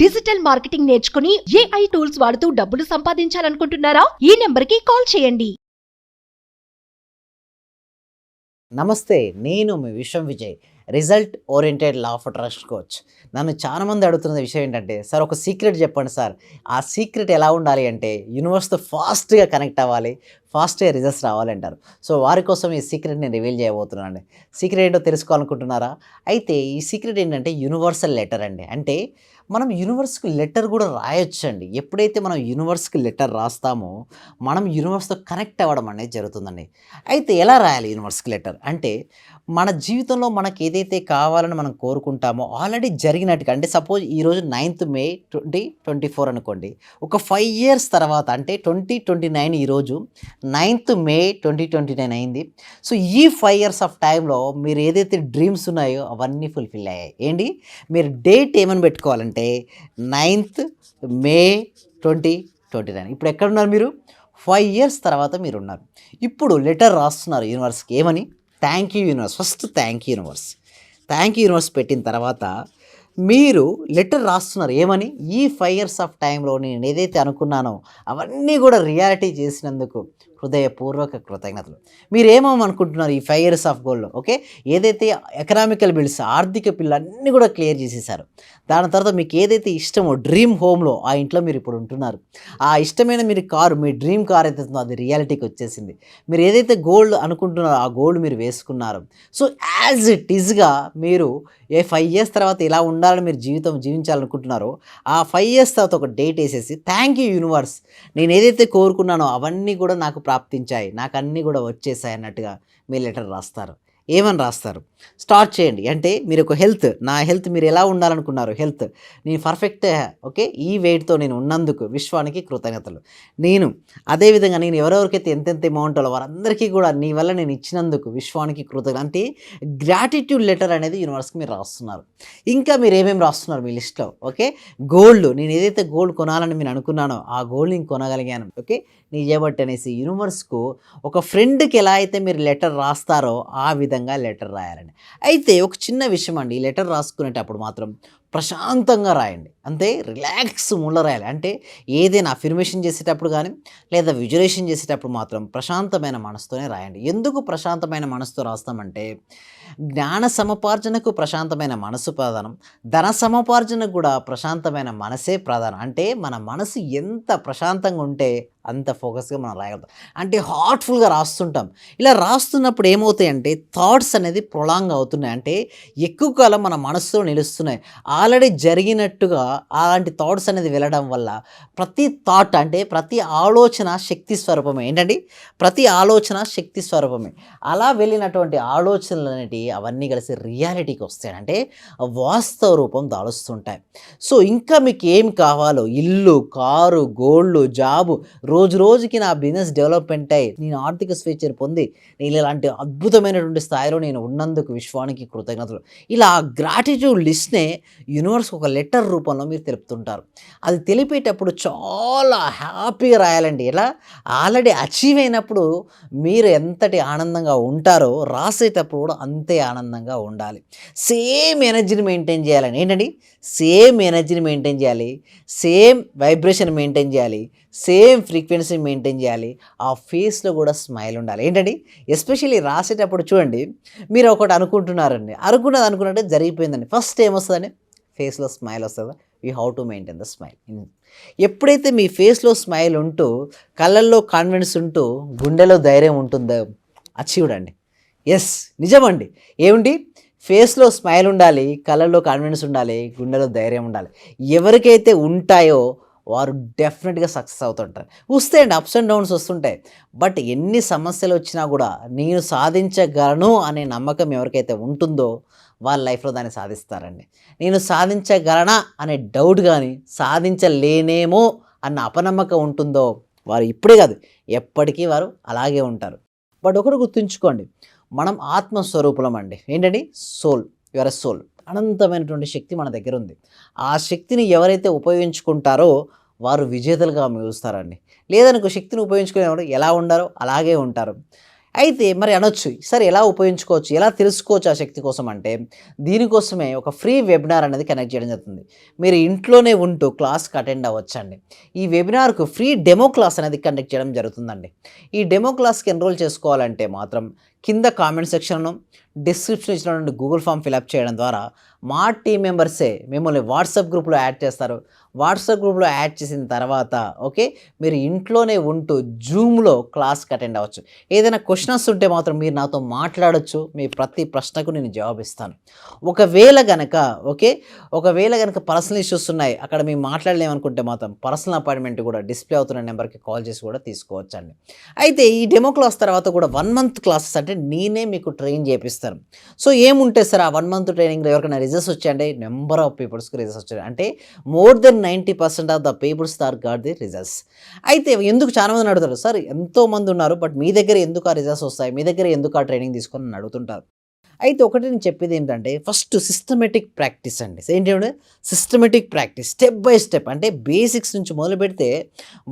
Digital marketing నేర్చుకుని AI tools వాడుతూ డబ్బులు సంపాదించాలనుకుంటున్నారా? ఈ నెంబర్కి కాల్ చేయండి. నమస్తే, నేను మీ విశ్వం Vijay, result oriented law of attraction coach. నన్ను చాలామంది అడుగుతున్న విషయం ఏంటంటే, సార్ ఒక సీక్రెట్ చెప్పండి సార్. ఆ సీక్రెట్ ఎలా ఉండాలి అంటే, యూనివర్స్తో ఫాస్ట్గా కనెక్ట్ అవ్వాలి, ఫాస్ట్గా రిజల్ట్స్ రావాలి అంటారు. సో వారి కోసం ఈ సీక్రెట్ నేను రివీల్ చేయబోతున్నాను అండి. సీక్రెట్ ఏంటో తెలుసుకోవాలనుకుంటున్నారా? అయితే ఈ సీక్రెట్ ఏంటంటే యూనివర్సల్ లెటర్ అండి. అంటే మనం యూనివర్స్కి లెటర్ కూడా రాయొచ్చండి. ఎప్పుడైతే మనం యూనివర్స్కి లెటర్ రాస్తామో మనం యూనివర్స్తో కనెక్ట్ అవ్వడం అనేది జరుగుతుందండి. అయితే ఎలా రాయాలి యూనివర్స్కి లెటర్ అంటే, మన జీవితంలో మనకి ఏదైతే కావాలని మనం కోరుకుంటామో ఆల్రెడీ జరిగినట్టుగా, అంటే సపోజ్ ఈరోజు 9th May 2024 అనుకోండి, ఒక 5 years తర్వాత అంటే 2029 ఈరోజు 9th May 2029 అయింది. సో ఈ 5 years ఆఫ్ టైంలో మీరు ఏదైతే డ్రీమ్స్ ఉన్నాయో అవన్నీ ఫుల్ఫిల్ అయ్యాయి. ఏంటి, మీరు డేట్ ఏమని పెట్టుకోవాలంటే 9th May 2029. ఇప్పుడు ఎక్కడున్నారు మీరు? 5 years తర్వాత మీరు ఉన్నారు. ఇప్పుడు లెటర్ రాస్తున్నారు యూనివర్స్కి. ఏమని? Thank you universe. First thank you universe. Thank you universe పెట్టిన తర్వాత మీరు లెటర్ రాస్తున్నారు. ఏమని? ఈ 5 years ఆఫ్ టైంలో నేను ఏదైతే అనుకున్నానో అవన్నీ కూడా రియాలిటీ చేసినందుకు హృదయపూర్వక కృతజ్ఞతలు. మీరు ఏమనుకుంటున్నారు ఈ 5 years ఆఫ్ గోల్లో? ఓకే, ఏదైతే ఎకనామికల్ బిల్స్, ఆర్థిక బిల్లు అన్నీ కూడా క్లియర్ చేసేసారు. దాని తర్వాత మీకు ఏదైతే ఇష్టమో డ్రీమ్ హోమ్లో, ఆ ఇంట్లో మీరు ఇప్పుడు ఉంటున్నారు. ఆ ఇష్టమైన మీరు కారు, మీ డ్రీమ్ కార్ అయితే ఉందో అది రియాలిటీకి వచ్చేసింది. మీరు ఏదైతే గోల్డ్ అనుకుంటున్నారో ఆ గోల్డ్ మీరు వేసుకున్నారు. సో యాజ్ ఇట్ ఈజ్గా మీరు 5 years తర్వాత ఎలా ఉండాలని మీరు జీవించాలనుకుంటున్నారో ఆ 5 years తర్వాత ఒక డేట్ వేసేసి థ్యాంక్ యూ యూనివర్స్, నేను ఏదైతే కోరుకున్నానో అవన్నీ కూడా నాకు ప్రాప్తించాయి, నాకు అన్నీ కూడా వచ్చేసాయి అన్నట్టుగా మీ లెటర్ రాస్తారు. ఏమని రాస్తారు? స్టార్ట్ చేయండి. అంటే మీరు ఒక నా హెల్త్ మీరు ఎలా ఉండాలనుకున్నారు, హెల్త్ నేను పర్ఫెక్ట్, ఓకే, ఈ వెయిట్తో నేను ఉన్నందుకు విశ్వానికి కృతజ్ఞతలు. అదేవిధంగా నేను ఎవరెవరికైతే ఎంతెంత అమౌంట్ వారందరికీ కూడా నీ వల్ల నేను ఇచ్చినందుకు విశ్వానికి కృతజ్ఞత. అంటే గ్రాటిట్యూడ్ లెటర్ అనేది యూనివర్స్కి మీరు రాస్తున్నారు. ఇంకా మీరు ఏమేమి రాస్తున్నారు మీ లిస్ట్లో? ఓకే, గోల్డ్, నేను ఏదైతే గోల్డ్ కొనాలని నేను అనుకున్నానో ఆ గోల్డ్ నేను కొనగలిగాను, ఓకే, నీ చేయబట్టి అనేసి యూనివర్స్కు ఒక ఫ్రెండ్కి ఎలా అయితే మీరు లెటర్ రాస్తారో ఆ విధంగా లెటర్ రాయాలండి. అయితే ఒక చిన్న విషయం అండి, ఈ లెటర్ రాసుకునేటప్పుడు మాత్రం ప్రశాంతంగా రాయండి. అంతే, రిలాక్స్ మూడ్లో రాయాలి. అంటే ఏదైనా అఫర్మేషన్ చేసేటప్పుడు కానీ లేదా విజువలైజేషన్ చేసేటప్పుడు మాత్రం ప్రశాంతమైన మనసుతోనే రాయండి. ఎందుకు ప్రశాంతమైన మనసుతో రాస్తామంటే, జ్ఞాన సముపార్జనకు ప్రశాంతమైన మనసు ప్రధానం, ధన సముపార్జనకు కూడా ప్రశాంతమైన మనసే ప్రధానం. అంటే మన మనసు ఎంత ప్రశాంతంగా ఉంటే అంత ఫోకస్గా మనం రాయగలుగుతాం. అంటే హార్ట్ఫుల్గా రాస్తుంటాం. ఇలా రాస్తున్నప్పుడు ఏమవుతాయంటే థాట్స్ అనేది ప్రొలాంగ్ అవుతున్నాయి. అంటే ఎక్కువ కాలం మన మనసులో నిలుస్తున్నాయి. ఆల్రెడీ జరిగినట్టుగా అలాంటి థాట్స్ అనేది వెళ్ళడం వల్ల ప్రతి థాట్, అంటే ప్రతి ఆలోచన శక్తి స్వరూపమే. ఏంటండి, ప్రతి ఆలోచన శక్తి స్వరూపమే. అలా వెళ్ళినటువంటి ఆలోచనలు అనేటివి అవన్నీ కలిసి రియాలిటీకి వస్తాయి, అంటే వాస్తవ రూపం దాలుస్తుంటాయి. సో ఇంకా మీకు ఏం కావాలో, ఇల్లు, కారు, గోల్డ్, జాబు, రోజు రోజుకి నా బిజినెస్ డెవలప్మెంట్ అయ్యి నేను ఆర్థిక స్వేచ్ఛను పొంది నేను ఇలాంటి అద్భుతమైనటువంటి స్థాయిలో నేను ఉన్నందుకు విశ్వానికి కృతజ్ఞతలు, ఇలా గ్రాటిట్యూడ్ లిస్ట్నే యూనివర్స్ ఒక లెటర్ రూపంలో మీరు తెలుపుతుంటారు. అది తెలిపేటప్పుడు చాలా హ్యాపీగా రాయాలండి. ఎలా? ఆల్రెడీ అచీవ్ అయినప్పుడు మీరు ఎంతటి ఆనందంగా ఉంటారో రాసేటప్పుడు కూడా అంతే ఆనందంగా ఉండాలి. సేమ్ ఎనర్జీని మెయింటైన్ చేయాలని. ఏంటండి, సేమ్ ఎనర్జీని మెయింటైన్ చేయాలి, సేమ్ వైబ్రేషన్ మెయింటైన్ చేయాలి, సేమ్ ఫ్రీక్వెన్సీ మెయింటైన్ చేయాలి. ఆ ఫేస్లో కూడా స్మైల్ ఉండాలి. ఏంటండి, ఎస్పెషల్లీ రాసేటప్పుడు చూడండి, మీరు ఒకటి అనుకున్నట్టే జరిగిపోయిందండి, ఫస్ట్ ఏమొస్తుందండి, ఫేస్లో స్మైల్ వస్తుందా? You how to maintain the smile. ఎప్పుడైతే మీ ఫేస్లో స్మైల్ ఉంటూ, కళ్ళల్లో కాన్ఫిడెన్స్ ఉంటూ, గుండెలో ధైర్యం ఉంటుందో అచీవ్డ్ అండి. ఎస్, నిజమండి. ఏమిటి, ఫేస్లో స్మైల్ ఉండాలి, కళ్ళల్లో కాన్ఫిడెన్స్ ఉండాలి, గుండెలో ధైర్యం ఉండాలి. ఎవరికైతే ఉంటాయో వారు డెఫినెట్గా సక్సెస్ అవుతుంటారు. వస్తాయండి, అప్స్ అండ్ డౌన్స్ వస్తుంటాయి. బట్ ఎన్ని సమస్యలు వచ్చినా కూడా నేను సాధించగలను అనే నమ్మకం ఎవరికైతే ఉంటుందో వాళ్ళ లైఫ్లో దాన్ని సాధిస్తారండి. నేను సాధించగలనా అనే డౌట్ కానీ, సాధించలేనేమో అన్న అపనమ్మకం ఉంటుందో వారు ఇప్పుడే కాదు ఎప్పటికీ వారు అలాగే ఉంటారు. బట్ ఒకటి గుర్తుంచుకోండి, మనం ఆత్మస్వరూపులం అండి. ఏంటండి, సోల్. Your soul. అనంతమైనటువంటి శక్తి మన దగ్గర ఉంది. ఆ శక్తిని ఎవరైతే ఉపయోగించుకుంటారో వారు విజేతలుగా మిగులుస్తారండి. లేదనుకో, శక్తిని ఉపయోగించుకునేవారు ఎలా ఉండారో అలాగే ఉంటారు. అయితే మరి అనొచ్చు, సార్ ఎలా ఉపయోగించుకోవచ్చు, ఎలా తెలుసుకోవచ్చు ఆ శక్తి కోసం అంటే, దీనికోసమే ఒక ఫ్రీ వెబినార్ అనేది కనెక్ట్ చేయడం జరుగుతుంది. మీరు ఇంట్లోనే ఉంటూ క్లాస్కి అటెండ్ అవ్వచ్చండి. ఈ వెబినార్కు ఫ్రీ డెమో క్లాస్ అనేది కండక్ట్ చేయడం జరుగుతుందండి. ఈ డెమో క్లాస్కి ఎన్రోల్ చేసుకోవాలంటే మాత్రం కింద కామెంట్ సెక్షన్లో డిస్క్రిప్షన్ ఇచ్చినటువంటి గూగుల్ ఫామ్ ఫిలప్ చేయడం ద్వారా మా టీం మెంబర్సే మిమ్మల్ని వాట్సాప్ గ్రూప్లో యాడ్ చేస్తారు. వాట్సాప్ గ్రూప్లో యాడ్ చేసిన తర్వాత ఓకే, మీరు ఇంట్లోనే ఉంటూ జూమ్లో క్లాస్కి అటెండ్ అవ్వచ్చు. ఏదైనా క్వశ్చన్స్ ఉంటే మాత్రం మీరు నాతో మాట్లాడొచ్చు. మీ ప్రతి ప్రశ్నకు నేను జవాబిస్తాను. ఒకవేళ గనక పర్సనల్ ఇష్యూస్ ఉన్నాయి, అక్కడ మేము మాట్లాడలేమనుకుంటే మాత్రం పర్సనల్ అపాయింట్మెంట్ కూడా డిస్ప్లే అవుతున్న నెంబర్కి కాల్ చేసి కూడా తీసుకోవచ్చండి. అయితే ఈ డెమో క్లాస్ తర్వాత కూడా 1 మంత్ క్లాసెస్ అంటే నేనే మీకు ట్రైన్ చేపిస్తాను. సో ఏముంటాయి సార్ ఆ 1 మంత్ ట్రైనింగ్లో? ఎవరికైనా రిజల్ట్స్ వచ్చాయండి? నెంబర్ ఆఫ్ పీపుల్స్కి రిజల్ట్స్ వచ్చాయి. అంటే more than 90% of the peoples are got the results. అయితే ఎందుకు చాలామంది అడుగుతారు, సార్ ఎంతోమంది ఉన్నారు బట్ మీ దగ్గర ఎందుకు ఆ రిజల్ట్స్ వస్తాయి, మీ దగ్గర ఎందుకు ఆ ట్రైనింగ్ తీసుకొని అడుగుతుంటారు. అయితే ఒకటి నేను చెప్పేది ఏంటంటే, ఫస్ట్ సిస్టమేటిక్ ప్రాక్టీస్ అండి. ఏంటంటే systematic practice, step by step, అంటే బేసిక్స్ నుంచి మొదలు పెడితే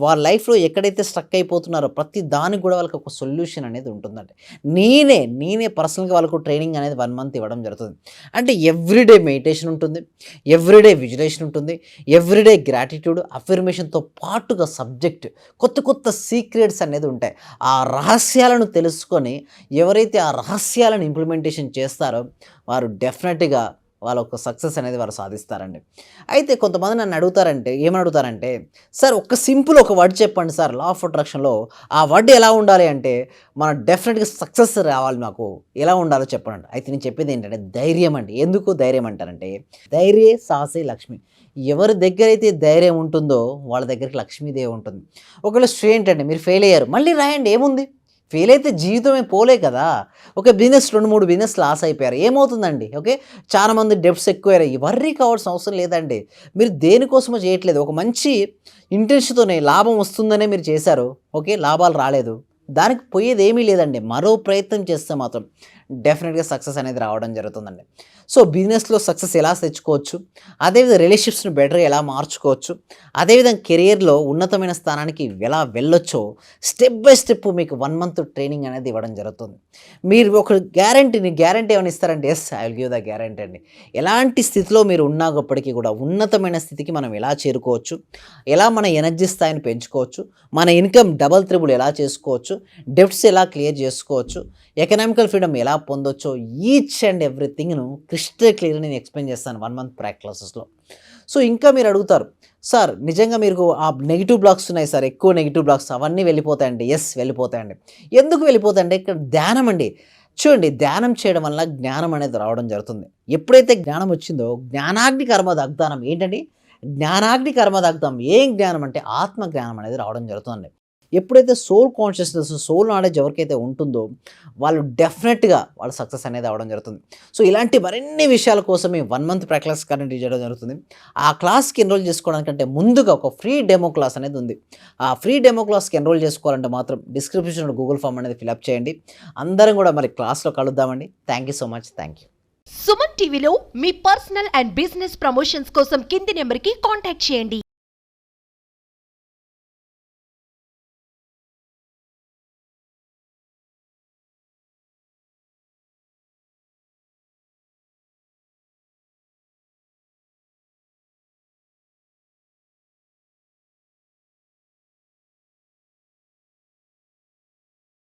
వాళ్ళ లైఫ్లో ఎక్కడైతే స్ట్రక్ అయిపోతున్నారో ప్రతి దానికి కూడా వాళ్ళకి ఒక సొల్యూషన్ అనేది ఉంటుందండి. నేనే పర్సనల్గా వాళ్ళకు ట్రైనింగ్ అనేది 1 మంత్ ఇవ్వడం జరుగుతుంది. అంటే ఎవ్రీడే మెడిటేషన్ ఉంటుంది, ఎవ్రీడే విజులేషన్ ఉంటుంది, ఎవ్రీడే గ్రాటిట్యూడ్ అఫర్మేషన్తో పాటుగా సబ్జెక్ట్ కొత్త సీక్రెట్స్ అనేది ఉంటాయి. ఆ రహస్యాలను తెలుసుకొని ఎవరైతే ఆ రహస్యాలను ఇంప్లిమెంటేషన్ చేస్తారో వారు డెఫినెట్గా వాళ్ళ ఒక సక్సెస్ అనేది వారు సాధిస్తారండి. అయితే కొంతమంది నన్ను ఏమడుగుతారంటే, సార్ ఒక వర్డ్ చెప్పండి సార్, లా ఆఫ్ అట్రాక్షన్లో ఆ వర్డ్ ఎలా ఉండాలి అంటే మన డెఫినెట్గా సక్సెస్ రావాలి, మాకు ఎలా ఉండాలో చెప్పండి. అయితే నేను చెప్పేది ఏంటంటే ధైర్యం అండి. ఎందుకు ధైర్యం అంటారంటే, ధైర్యే సాహసే లక్ష్మి. ఎవరి దగ్గర అయితే ధైర్యం ఉంటుందో వాళ్ళ దగ్గరికి లక్ష్మీదేవి ఉంటుంది. ఒకవేళ స్టూడెంట్ అండి, మీరు ఫెయిల్ అయ్యారు, మళ్ళీ రాయండి, ఏముంది? ఫెయిల్ అయితే జీవితమే పోలే కదా. ఒక బిజినెస్ 2-3 బిజినెస్ లాస్ అయిపోయారు, ఏమవుతుందండి? ఓకే, చాలామంది డెబ్ట్స్ ఎక్కువయ్యాయి, వర్రీ కావాల్సిన అవసరం లేదండి. మీరు దేనికోసమో చేయట్లేదు, ఒక మంచి ఇంటెన్షన్తోనే లాభం వస్తుందనే మీరు చేశారు, ఓకే, లాభాలు రాలేదు, దానికి పోయేది ఏమీ లేదండి. మరో ప్రయత్నం చేస్తే మాత్రం డెఫినెట్గా సక్సెస్ అనేది రావడం జరుగుతుందండి. సో బిజినెస్లో సక్సెస్ ఎలా తెచ్చుకోవచ్చు, అదేవిధంగా రిలేషన్షిప్స్ని బెటర్గా ఎలా మార్చుకోవచ్చు, అదేవిధంగా కెరియర్లో ఉన్నతమైన స్థానానికి ఎలా వెళ్ళొచ్చో స్టెప్ బై స్టెప్ మీకు 1 మంత్ ట్రైనింగ్ అనేది ఇవ్వడం జరుగుతుంది. మీరు ఒక గ్యారంటీ ఏమైనా ఇస్తారంటే, yes I will give the guarantee అండి. ఎలాంటి స్థితిలో మీరు ఉన్నప్పటికీ కూడా ఉన్నతమైన స్థితికి మనం ఎలా చేరుకోవచ్చు, ఎలా మన ఎనర్జీ స్థాయిని పెంచుకోవచ్చు, మన ఇన్కమ్ డబల్ త్రిబుల్ ఎలా చేసుకోవచ్చు, డెబ్ట్స్ ఎలా క్లియర్ చేసుకోవచ్చు, ఎకనామికల్ ఫ్రీడమ్ ఎలా పొందొచ్చో ఈచ్ అండ్ ఎవ్రీథింగ్ను క్రిస్టల్ క్లియర్ నేను ఎక్స్ప్లెయిన్ చేస్తాను 1 మంత్ ప్రాక్టీస్ క్లాసెస్లో. సో ఇంకా మీరు అడుగుతారు, సార్ నిజంగా మీకు ఆ నెగిటివ్ బ్లాక్స్ ఉన్నాయి సార్, ఎక్కువ నెగిటివ్ బ్లాక్స్ అవన్నీ వెళ్ళిపోతాయండి. ఎస్ వెళ్ళిపోతాయండి. ఎందుకు వెళ్ళిపోతాయండి? ఇక్కడ ధ్యానం అండి. చూడండి, ధ్యానం చేయడం వల్ల జ్ఞానం అనేది రావడం జరుగుతుంది. ఎప్పుడైతే జ్ఞానం వచ్చిందో జ్ఞానాగ్ని కర్మ దగ్ధానం. ఏంటండి? జ్ఞానాగ్ని కర్మ దగ్ధం. ఏం జ్ఞానం అంటే ఆత్మ జ్ఞానం అనేది రావడం జరుగుతుంది. ఎప్పుడైతే సోల్ కాన్షియస్నెస్, సోల్ నాలెడ్జ్ ఎవరికైతే ఉంటుందో వాళ్ళు డెఫినెట్గా వాళ్ళ సక్సెస్ అనేది అవ్వడం జరుగుతుంది. సో ఇలాంటి మరిన్ని విషయాల కోసం ఈ 1 మంత్ ప్రాక్టీస్ కండక్ట్ చేయడం జరుగుతుంది. ఆ క్లాస్కి ఎన్రోల్ చేసుకోవడానికంటే ముందుగా ఒక ఫ్రీ డెమో క్లాస్ అనేది ఉంది. ఆ ఫ్రీ డెమో క్లాస్కి ఎన్రోల్ చేసుకోవాలంటే మాత్రం డిస్క్రిప్షన్లో గూగుల్ ఫామ్ అనేది ఫిలప్ చేయండి. అందరం కూడా మరి క్లాస్లో కలుద్దామండి. Thank you so much. Thank you. Suman టీవీలో మీ పర్సనల్ అండ్ బిజినెస్ ప్రమోషన్స్ కోసం కింది నెంబర్కి కాంటాక్ట్ చేయండి.